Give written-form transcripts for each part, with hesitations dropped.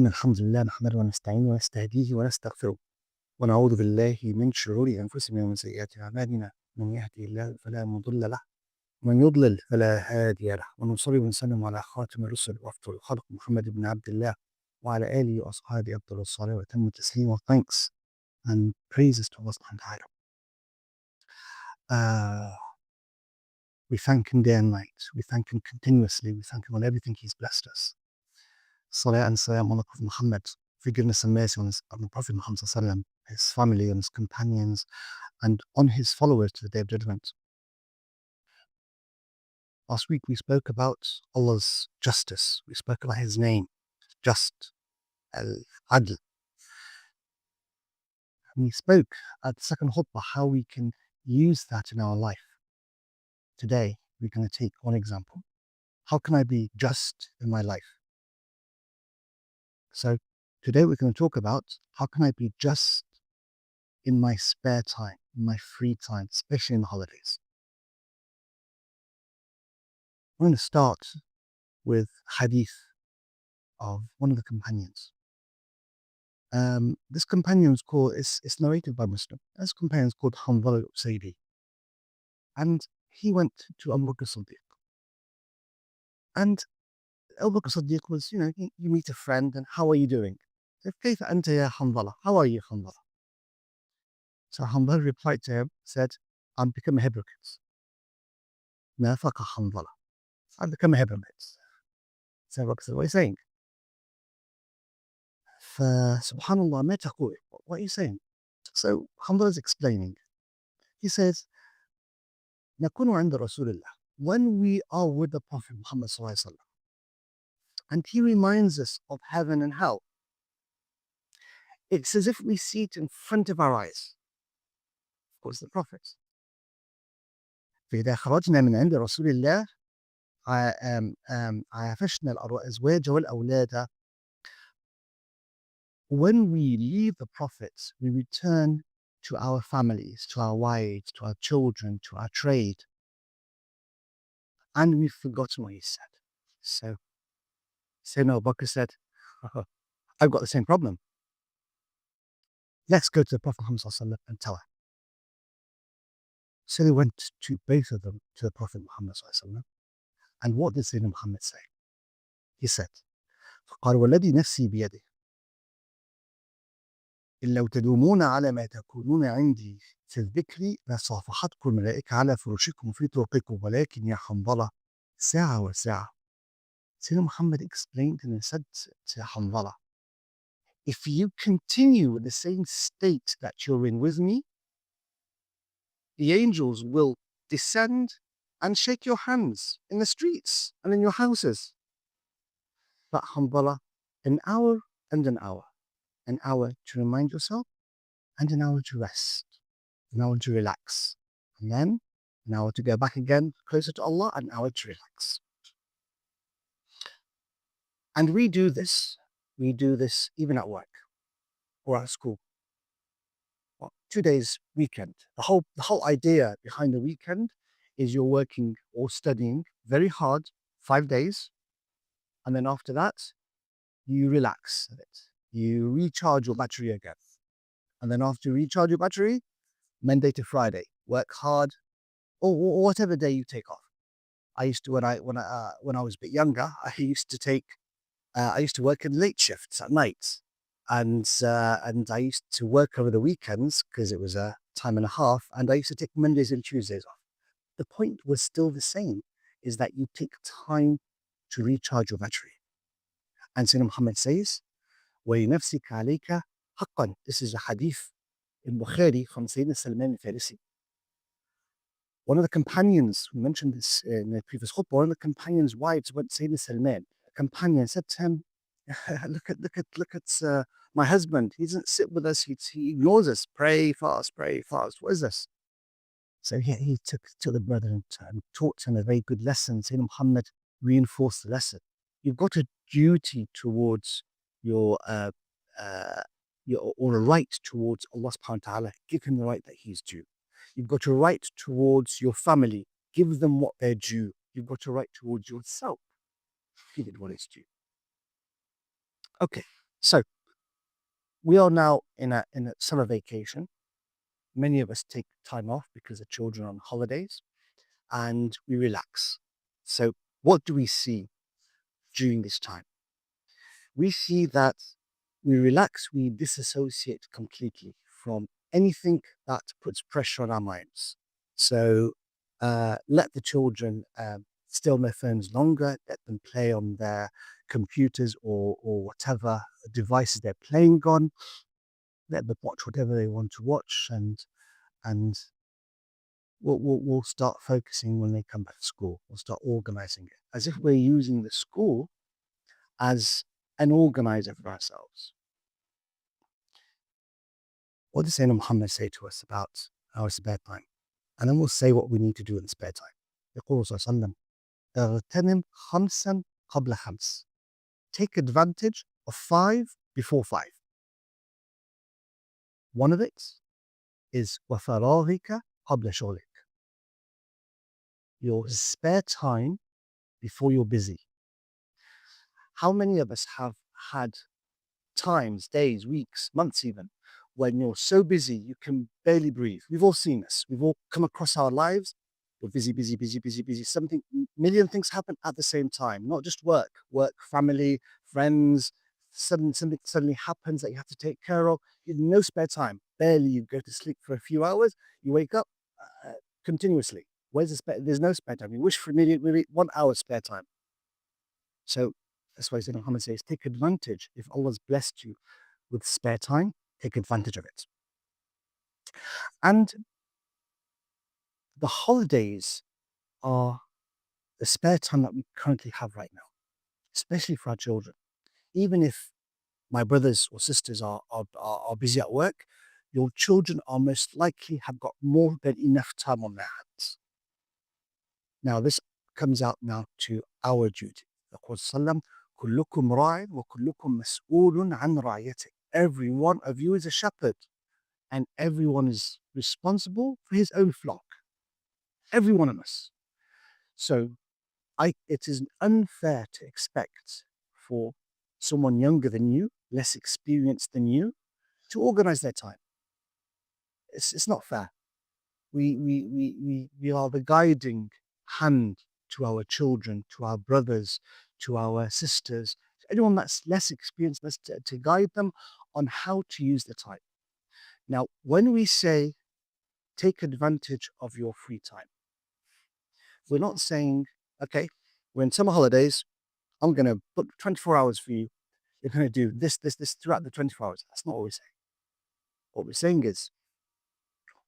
إن الحمد لله نحمده ونستعينه ونستهديه ونستغفره ونعوذ بالله من شرور أنفسنا ومن سيئات أعمالنا من يهدي الله فلا مضل له ومن يضلل فلا هادي له ونصلي ونسلم على خاتم الرسل وأفضل الخلق محمد بن عبد الله وعلى آله وأصحابه أفضل الصلاة وأتم التسليم. Thanks and praises to Allah subhanahu wa ta'ala. We thank Him day and night. We thank Him continuously. We thank Him on everything He's blessed us. Salah and salam on the Prophet Muhammad, forgiveness and mercy on the Prophet Muhammad sallallahu alaihi wasallam, his family and his companions, and on his followers to the Day of Judgment. Last week we spoke about Allah's justice. We spoke about His name, just, al-Adl. And we spoke at the second khutbah how we can use that in our life. Today we're going to take one example. How can I be just in my life? So today we're going to talk about how can I be just in my spare time, in my free time, especially in the holidays. I'm going to start with hadith of one of the companions. This companion is called, it's narrated by Muslim. This companion is called Ḥanbal al-Sayyidi. And he went to Abu Bakr Siddiq. And Abu Bakr Siddiq was, you meet a friend and how are you doing? كيف أنت يا حنظلة? How are you, Ḥanbal? So Ḥanbal replied to him, said, I'm becoming a hypocrite. نافق حنظلة. I've become a hypocrite. So Abu Bakr said, what are you saying? Subhanallah, ما تقول? What are you saying? So Ḥanbal is explaining. He says, نكون عند رسول الله. When we are with the Prophet Muhammad sallallahu alaihi wasallam, and he reminds us of heaven and hell, it's as if we see it in front of our eyes. Of course, the Prophet. فإذا خرجنا من عند رسول الله عافشنا الأزواج والأولاد. When we leave the Prophet, we return to our families, to our wives, to our children, to our trade. And we've forgotten what he said. So Sayyidina Abu Bakr said, I've got the same problem. Let's go to the Prophet Muhammad ﷺ and tell her. So they went to both of them to the Prophet Muhammad ﷺ. And what did Sayyidina Muhammad say? He said, فقال والذي نفسي بيده إن لو تدومون على ما تكونون عندي في الذكر لصافحتكم الملائكة على فرشكم في طرقكم ولكن يا حنظلة ساعة وساعة. Sayyidina Muhammad explained and said to Ḥanbal, if you continue with the same state that you're in with me, the angels will descend and shake your hands in the streets and in your houses. But Ḥanbal, an hour and an hour to remind yourself, and an hour to rest, an hour to relax, and then an hour to go back again closer to Allah, an hour to relax. And we do this even at work or at school. 2 days weekend. The whole idea behind the weekend is you're working or studying very hard 5 days, and then after that you relax a bit. You recharge your battery again, and then after you recharge your battery, Monday to Friday, work hard, or whatever day you take off. I used to when I was a bit younger, I used to work in late shifts at night, and I used to work over the weekends because it was a time and a half, and I used to take Mondays and Tuesdays off. The point was still the same, is that you take time to recharge your battery. And Sayyidina Muhammad says, وَلِنَفْسِكَ عَلَيْكَ حَقًّا. This is a hadith in Bukhari from Sayyidina Salman al-Farisi. One of the companions, we mentioned this in the previous khutbah, one of the companions' wives went to Sayyidina Salman. A companion said to him, look at my husband. He doesn't sit with us. He ignores us. Pray fast, pray fast. What is this? So he took the brother and taught him a very good lesson. Sayyidina Muhammad reinforced the lesson. You've got a duty towards or a right towards Allah subhanahu wa ta'ala. Give him the right that he's due. You've got a right towards your family. Give them what they're due. You've got a right towards yourself. Give it what it's due. Okay, So we are now in a summer vacation. Many of us take time off because the children are on holidays and we relax. So what do we see during this time? We see that we relax, we disassociate completely from anything that puts pressure on our minds. So let the children stay on their phones longer, let them play on their computers or whatever devices they're playing on, let them watch whatever they want to watch, and we'll start focusing when they come back to school. We'll start organizing it as if we're using the school as an organizer for ourselves. What does Sayyidina Muhammad say to us about our spare time? And then we'll say what we need to do in the spare time. يقول صلى الله عليه وسلم اغتنم خمسا قبل خمس. Take advantage of 5 before 5. One of it is وفراغك قبل شغلك. Your spare time before you're busy. How many of us have had times, days, weeks, months even, when you're so busy you can barely breathe? We've all seen this. We've all come across our lives. We're busy, busy, busy, busy, busy. Million things happen at the same time, not just work, family, friends. Something suddenly happens that you have to take care of. You have no spare time. Barely you go to sleep for a few hours. You wake up continuously. Where's the spare? There's no spare time. You wish for maybe 1 hour spare time. So that's why Sayyidina Muhammad says, take advantage. If Allah's blessed you with spare time, take advantage of it. And the holidays are the spare time that we currently have right now, especially for our children. Even if my brothers or sisters are busy at work, your children are most likely have got more than enough time on their hands. Now, this comes out now to our duty. The Prophet كلكم راع وكلكم مسؤول عن رعيته. Every one of you is a shepherd, and everyone is responsible for his own flock. Every one of us. So it is unfair to expect for someone younger than you, less experienced than you, to organize their time. It's not fair. We are the guiding hand to our children, to our brothers, to our sisters, anyone that's less experienced, to guide them on how to use the time. Now, when we say take advantage of your free time, we're not saying, okay, we're in summer holidays, I'm going to book 24 hours for you. You're going to do this throughout the 24 hours. That's not what we're saying. What we're saying is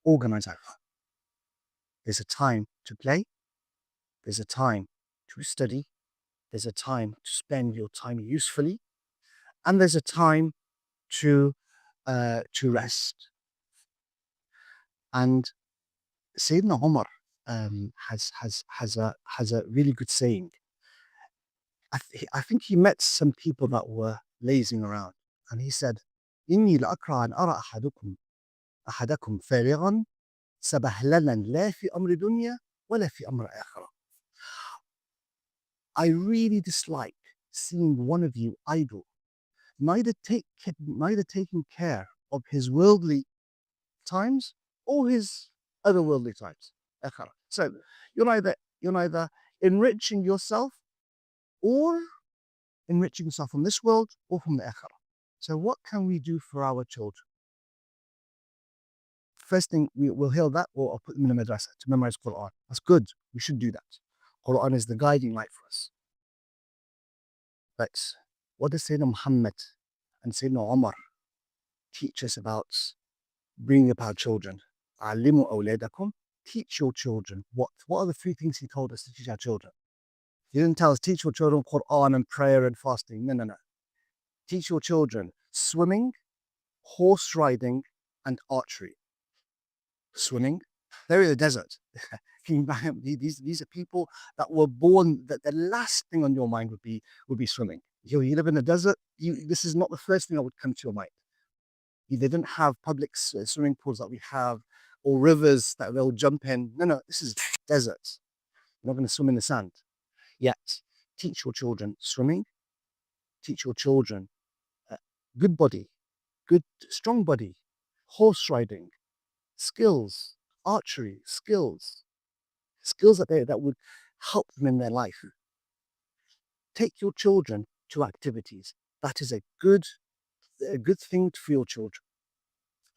organize our time. There's a time to play. There's a time to study. There's a time to spend your time usefully. And there's a time to rest. And Sayyidina Umar has a really good saying. I think he met some people that were lazing around, and he said, "إني لأكره أن أرى أحدكم فارغا سبهللا لا في أمر دنيا ولا في أمر آخرة." I really dislike seeing one of you idle, neither taking care of his worldly times or his otherworldly times. So you're neither enriching yourself or enriching yourself from this world or from the akhirah. So what can we do for our children? First thing, we'll hear that, or I'll put them in a madrasa to memorize Quran. That's good. We should do that. Quran is the guiding light for us. But what does Sayyidina Muhammad and Sayyidina Umar teach us about bringing up our children? Alimu awladakum. Teach your children. What are the 3 things he told us to teach our children? He didn't tell us teach your children Quran and prayer and fasting. No. Teach your children swimming, horse riding, and archery. Swimming. They're in the desert. These are people that were born, that the last thing on your mind would be swimming. You live in the desert, this is not the first thing that would come to your mind. They didn't have public swimming pools that we have, or rivers that they'll jump in. No, this is desert. You're not going to swim in the sand. Yet, teach your children swimming, teach your children good body, good, strong body, horse riding, skills, archery, skills that would help them in their life. Take your children to activities. That is a good thing for your children,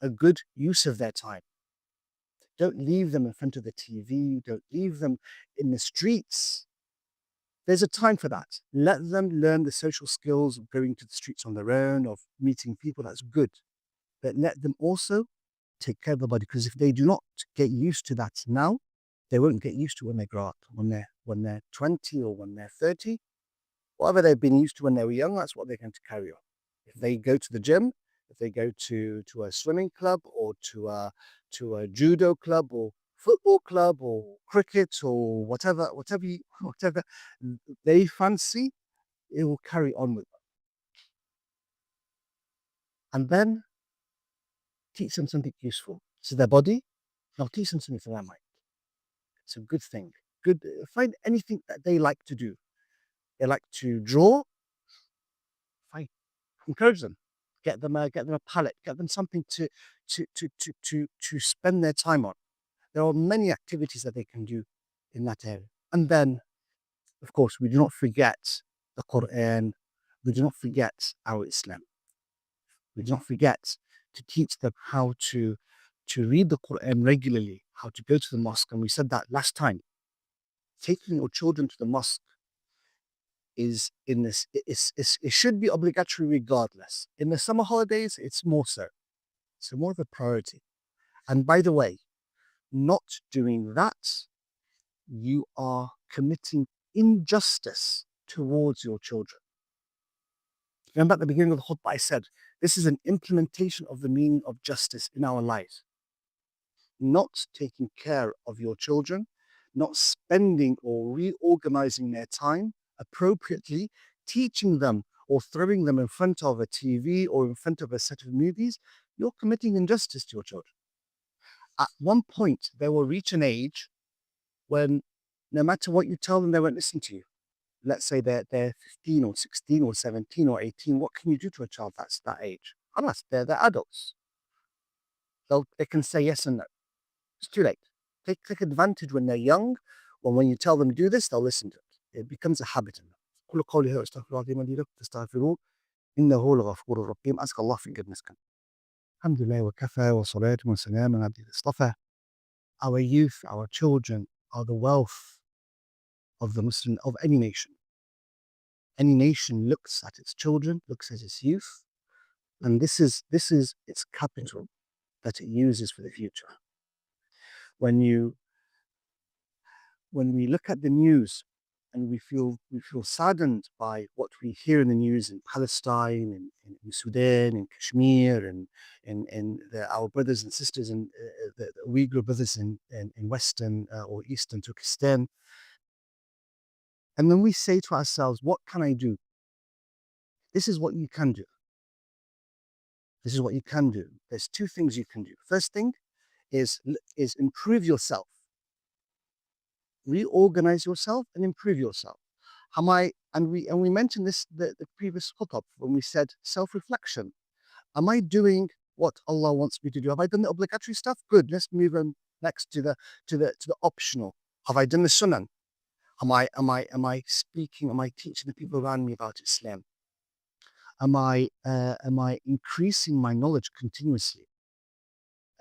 a good use of their time. Don't leave them in front of the TV. Don't leave them in the streets. There's a time for that. Let them learn the social skills of going to the streets on their own, of meeting people. That's good. But let them also take care of the body, because if they do not get used to that now, they won't get used to when they grow up. When they're 20 or when they're 30, whatever they've been used to when they were young, that's what they're going to carry on. If they go to the gym, if they go to a swimming club or to a judo club or football club or cricket or whatever they fancy, it will carry on with them. And then teach them something useful to their body. Now teach them something to their mind. It's a good thing. Good. Find anything that they like to do. They like to draw. Fine. Encourage them. Get them a palette. Get them something to spend their time on. There are many activities that they can do in that area. And then, of course, we do not forget the Quran. We do not forget our Islam. We do not forget to teach them how to read the Quran regularly, how to go to the mosque. And we said that last time. Taking your children to the mosque is it should be obligatory regardless. In the summer holidays, it's more so. It's more of a priority. And by the way, not doing that, you are committing injustice towards your children. Remember at the beginning of the khutbah, I said, this is an implementation of the meaning of justice in our lives. Not taking care of your children, not spending or reorganizing their time appropriately, teaching them or throwing them in front of a TV or in front of a set of movies, you're committing injustice to your children. At one point, they will reach an age when no matter what you tell them, they won't listen to you. Let's say they're 15 or 16 or 17 or 18. What can you do to a child that's that age? Unless they're adults. They can say yes and no. It's too late. Take advantage when they're young, or when you tell them to do this, they'll listen to it. It becomes a habit in them. كل قولي هذا استغفر الله العظيم لي ولكم فاستغفروه إنه هو الغفور الرحيم. Ask Allah forgiveness. الحمد لله وكفى وصلاة وسلام على عبده اصطفى. Our youth, our children are the wealth of the Muslim, of any nation. Any nation looks at its children, looks at its youth, and this is its capital that it uses for the future. When we look at the news and we feel saddened by what we hear in the news in Palestine, in Sudan, in Kashmir, and in our brothers and sisters and the Uyghur brothers in Western or Eastern Turkestan. And when we say to ourselves, what can I do? This is what you can do. This is what you can do. There's two things you can do. First thing is improve yourself. Reorganize yourself and improve yourself. And we mentioned this the previous khutbah when we said self-reflection. Am I doing what Allah wants me to do? Have I done the obligatory stuff? Good. Let's move on next to the optional. Have I done the sunnah? Am I speaking? Am I teaching the people around me about Islam? Am I increasing my knowledge continuously?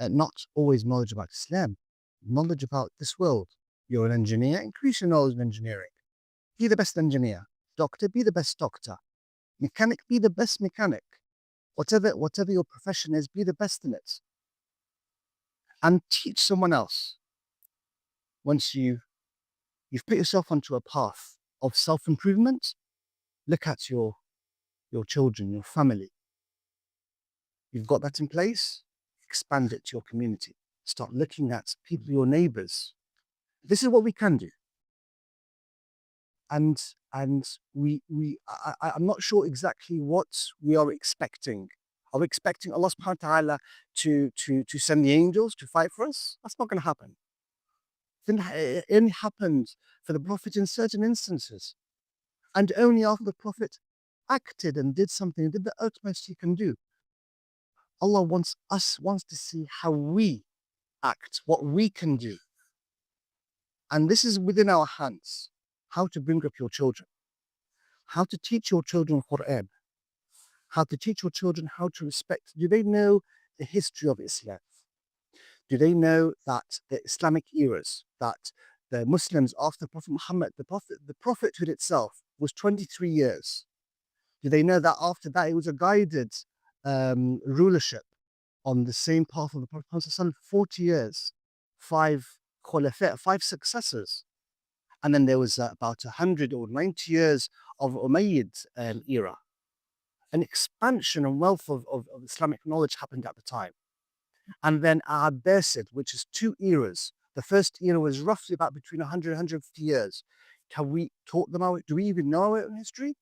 Not always knowledge about Islam, knowledge about this world. You're an engineer, increase your knowledge in engineering. Be the best engineer. Doctor, be the best doctor. Mechanic, be the best mechanic. Whatever your profession is, be the best in it. And teach someone else. Once you've put yourself onto a path of self-improvement, look at your children, your family. You've got that in place, expand it to your community. Start looking at people, your neighbors. This is what we can do. And I'm not sure exactly what we are expecting. Are we expecting Allah subhanahu wa ta'ala to send the angels to fight for us? That's not going to happen. It only happened for the Prophet in certain instances. And only after the Prophet acted and did something and did the utmost he can do. Allah wants to see how we act, what we can do. And this is within our hands. How to bring up your children, how to teach your children Quran, how to teach your children how to respect. Do they know the history of Islam? Do they know that the Islamic eras, that the Muslims after Prophet Muhammad, the prophethood itself was 23 years? Do they know that after that it was a guided rulership on the same path of the Prophet Muhammad, 40 years, 5 khulafa, 5 successors. And then there was about 100 or 90 years of Umayyad era. An expansion and wealth of Islamic knowledge happened at the time. And then Abbasid, which is 2 eras. The first era was roughly about between 100 and 150 years. Have we taught them our, do we even know it in history?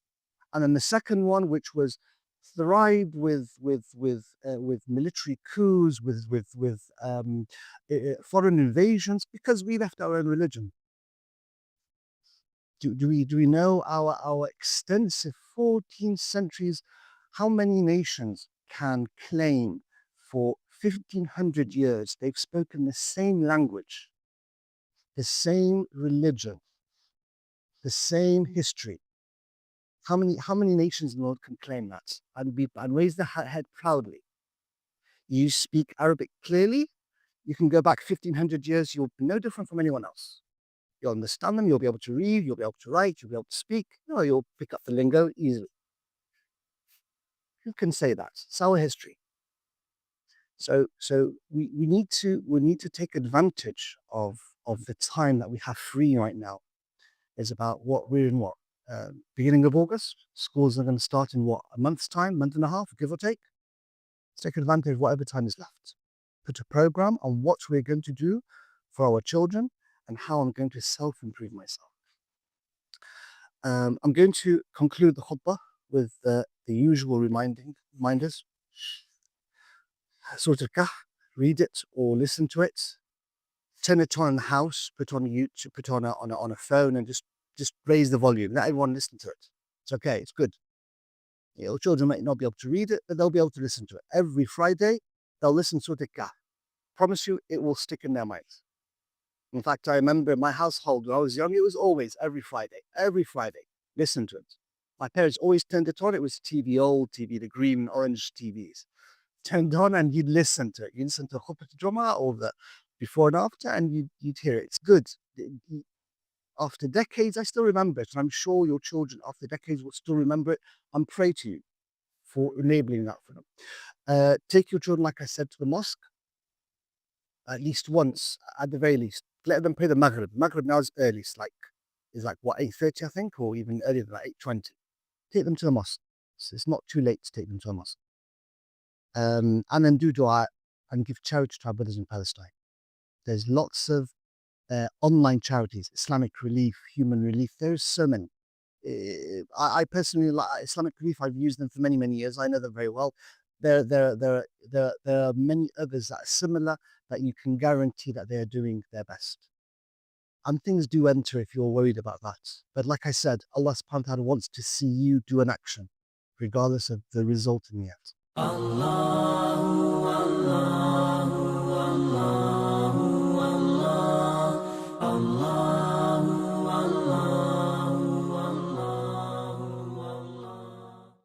And then the second one, which was thrived with military coups, with foreign invasions, because we left our own religion. Do we know our extensive 14 centuries? How many nations can claim for 1500 years they've spoken the same language, the same religion, the same history? How many nations in the world can claim that and raise their head proudly? You speak Arabic clearly, you can go back 1500 years, you'll be no different from anyone else. You'll understand them, you'll be able to read, you'll be able to write, you'll be able to speak. You'll pick up the lingo easily. Who can say that? It's our history. So we need to take advantage of the time that we have free right now. It's about what we're in beginning of August. Schools are going to start in a month's time, month and a half, give or take. Let's take advantage of whatever time is left. Put a program on what we're going to do for our children and how I'm going to self-improve myself. I'm going to conclude the khutbah with the usual reminders. Surah Al-Kahf, read it or listen to it. Turn it on in the house, put on YouTube, put on a phone, and just raise the volume. Let everyone listen to it. It's okay, it's good. Your children might not be able to read it, but they'll be able to listen to it. Every Friday, they'll listen to Surah Al-Kahf. Promise you, it will stick in their minds. In fact, I remember in my household when I was young, it was always every Friday, listen to it. My parents always turned it on. It was old TV, the green and orange TVs. Turned on and you'd listen to it. You'd listen to Khutbah Jummah or the before and after, and you'd hear it. It's good. After decades, I still remember it. And I'm sure your children after decades will still remember it. I'm pray to you for enabling that for them. Take your children, like I said, to the mosque at least once, at the very least. Let them pray the Maghrib. Maghrib now is early. It's like what, 8:30, I think, or even earlier than that, 8:20. Take them to the mosque. So it's not too late to take them to a mosque. And then do dua and give charity to our brothers in Palestine. There's lots of online charities, Islamic Relief, Human Relief. There's so many. I personally like Islamic Relief. I've used them for many, many years. I know them very well. There are many others that are similar that you can guarantee that they are doing their best. And things do enter if you're worried about that. But like I said, Allah subhanahu wa ta'ala wants to see you do an action, regardless of the result in the end. Allah